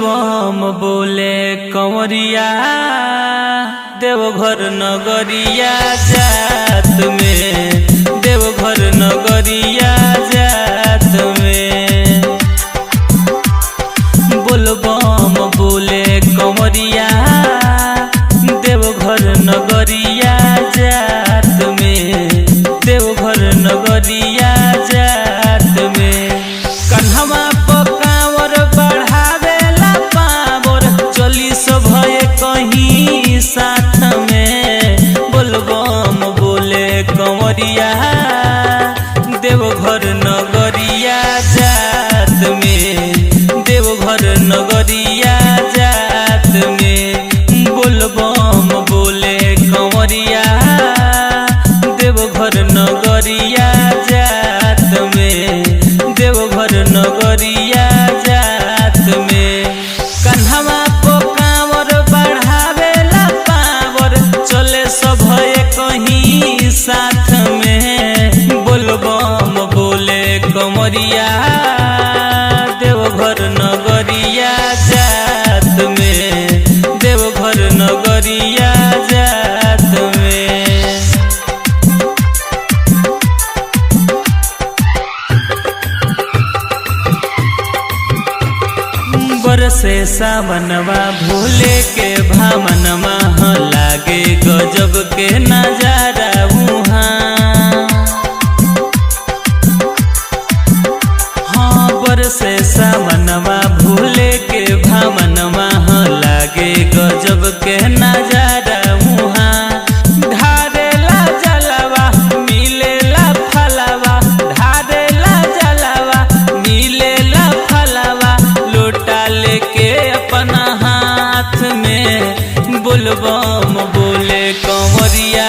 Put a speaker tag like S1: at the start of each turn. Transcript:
S1: बोलबम बोले कंवरिया देवघर नगरिया जात में, देवघर नगरिया जात में। बोलबम बोले कंवरिया देवघर नगरिया जात में, देवघर नगरिया जात में। कन्हवा पकावर बढ़ावेला पावर, चली सभये कहीं साथ में। बोलबम बोले कंवरिया देवघर नगरिया जात में, देवघर नगरिया जात में। बोलबम बोले कंवरिया देवघर नगरिया जात में, देवघर नगरिया जात में। कन्हवा पकावर बढ़ावेला पावर, चले सभये कहीं साथ में। बोलबम बोले कंवरिया देवघर नगरिया जात में, देवघर नगरिया जात में। बरसे सावनवा भोले के भावनमा, लागे गजब के नजारा उहाँ। हाँ बरसे सावनवा भोले के भावनमा, लागे गजब के नजारा उहाँ। ढारेला जलवा मिलेला फलवा, ढारेला जलवा मिलेला फलवा, लोटा लेके अपना हाथ में। बोलबम बोले कंवरिया